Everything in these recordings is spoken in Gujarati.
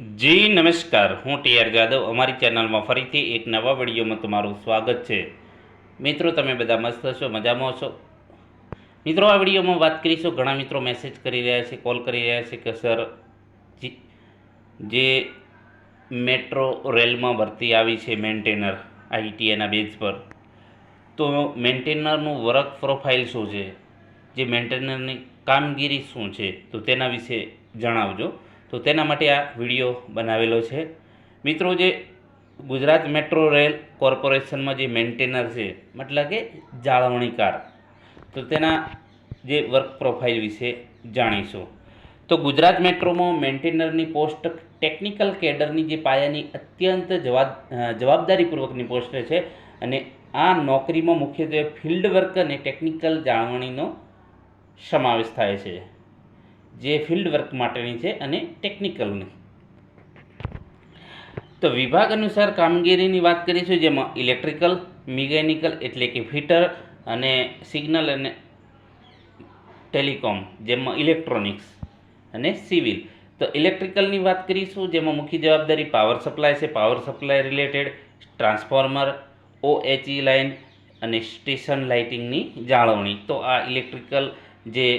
જી નમસ્કાર, હું ટીઆર જાદવ. અમારી ચેનલમાં ફરીથી એક નવા વિડીયોમાં તમારું સ્વાગત છે. મિત્રો, તમે બધા મસ્ત છો, મજામાં છો? મિત્રો, આ વિડીયોમાં વાત કરીશું. ઘણા મિત્રો મેસેજ કરી રહ્યા છે, કોલ કરી રહ્યા છે કે સર, જે મેટ્રો રેલમાં ભરતી આવી છે મેન્ટેનર આઈટીઆઈના બેઝ પર, તો મેન્ટેનરનું વર્ક પ્રોફાઇલ શું છે, જે મેન્ટેનરની કામગીરી શું છે, તો તેના વિશે જણાવજો. તો તેના માટે આ વિડીયો બનાવેલો છે. મિત્રો, જે ગુજરાત મેટ્રો રેલ કોર્પોરેશનમાં જે મેન્ટેનર છે, મતલબ કે જાળવણીકાર, તો તેના જે વર્ક પ્રોફાઇલ વિશે જાણીશું. તો ગુજરાત મેટ્રોમાં મેન્ટેનરની પોસ્ટ ટેકનિકલ કેડરની જે પાયાની અત્યંત જવાબદારીપૂર્વકની પોસ્ટ છે, અને આ નોકરીમાં મુખ્યત્વે ફિલ્ડ વર્ક અને ટેકનિકલ જાળવણીનો સમાવેશ થાય છે. જે ફિલ્ડ વર્ક માટેની છે અને ટેકનિકલની. તો વિભાગ અનુસાર કામગીરીની વાત કરીશું, જેમાં ઇલેક્ટ્રિકલ, મિકેનિકલ એટલે કે ફિટર, અને સિગ્નલ અને ટેલિકોમ જેમાં ઇલેક્ટ્રોનિક્સ, અને સિવિલ. તો ઇલેક્ટ્રિકલની વાત કરીશું, જેમાં મુખ્ય જવાબદારી પાવર સપ્લાય છે. Power supply related transformer, OHE line અને સ્ટેશન લાઇટિંગની જાળવણી. તો આ ઇલેક્ટ્રિકલ જે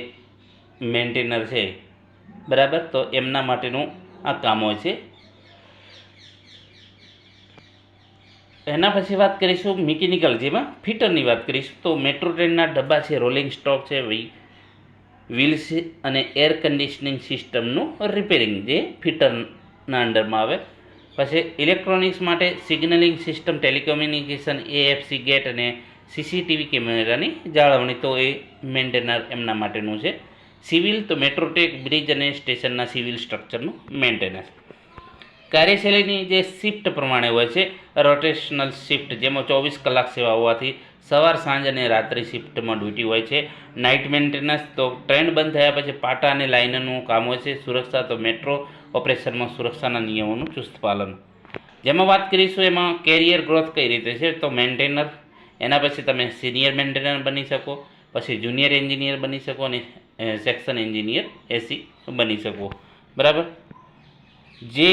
મેન્ટેનર છે, બરાબર, તો એમના માટેનું આ કામ હોય છે. એના પછી વાત કરીશું મિકેનિકલ, જેમાં ફિટરની વાત કરીશું. તો મેટ્રો ટ્રેનના ડબ્બા છે, રોલિંગ સ્ટોક છે, વ્હીલ્સ અને એર કન્ડિશનિંગ સિસ્ટમનું રિપેરિંગ, જે ફિટરના અંડરમાં આવે. પછી ઇલેક્ટ્રોનિક્સ માટે signalling system, telecommunication, AFC gate અને સીસીટીવી કેમેરાની જાળવણી. તો એ મેન્ટેનર એમના માટેનું છે. સિવિલ, તો મેટ્રોટેક, બ્રિજ અને સ્ટેશનના સિવિલ સ્ટ્રક્ચરનું મેન્ટેનન્સ. કાર્યશૈલીની જે શિફ્ટ પ્રમાણે હોય છે, રોટેશનલ શિફ્ટ, જેમાં 24 કલાક સેવા હોવાથી સવાર, સાંજ અને રાત્રિ શિફ્ટમાં ડ્યુટી હોય છે. નાઇટ મેન્ટેનન્સ, તો ટ્રેન બંધ થયા પછી પાટા અને લાઇનનું કામ હોય છે. સુરક્ષા, તો મેટ્રો ઓપરેશનમાં સુરક્ષાના નિયમોનું ચુસ્ત પાલન. જેમાં વાત કરીશું એમાં કેરિયર ગ્રોથ કઈ રીતે છે, તો મેન્ટેનર, એના પછી તમે સિનિયર મેન્ટેનર બની શકો, પછી જુનિયર એન્જિનિયર બની શકો, અને સેક્શન એન્જિનિયર એસી બની શકો, બરાબર. જે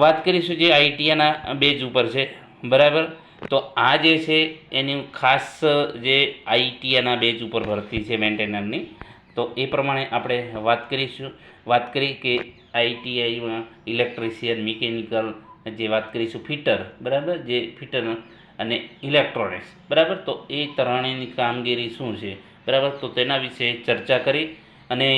વાત કરીશું જે આઈટીઆઈના બેઝ ઉપર છે, બરાબર. તો આ જે છે એની ખાસ જે આઈટીઆઈના બેઝ ઉપર ભરતી છે મેન્ટેનરની, તો એ પ્રમાણે આપણે વાત કરી કે આઈટીઆઈમાં ઇલેક્ટ્રિશિયન, મિકેનિકલ, જે વાત કરીશું ફિટર, બરાબર, જે ફિટર અને ઇલેક્ટ્રોનિક્સ, બરાબર. તો એ ત્રણેયની કામગીરી શું છે, બરાબર, તો તેના વિશે ચર્ચા કરી. અને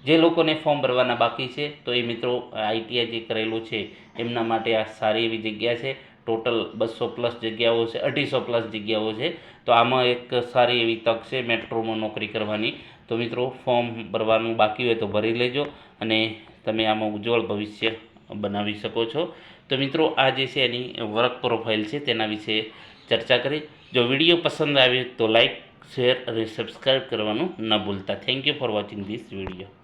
જે લોકોને ફોર્મ ભરવાના બાકી છે, તો એ મિત્રો આઈટીઆઈ જે કરેલું છે એમના માટે આ સારી એવી જગ્યા છે. ટોટલ 200+ જગ્યાઓ છે, 250+ જગ્યાઓ છે. તો આમાં એક સારી એવી તક છે મેટ્રોમાં નોકરી કરવાની. તો મિત્રો, ફોર્મ ભરવાનું બાકી હોય તો ભરી લેજો, અને તમે આમાં ઉજ્જવળ ભવિષ્ય બનાવી શકો છો. તો મિત્રો, આ જે છે એની વર્ક પ્રોફાઇલ છે તેના વિશે ચર્ચા કરી. જો વિડીયો પસંદ આવે તો લાઈક, શેર અને સબસ્ક્રાઈબ કરવાનું ન ભૂલતા. Thank you for watching this video.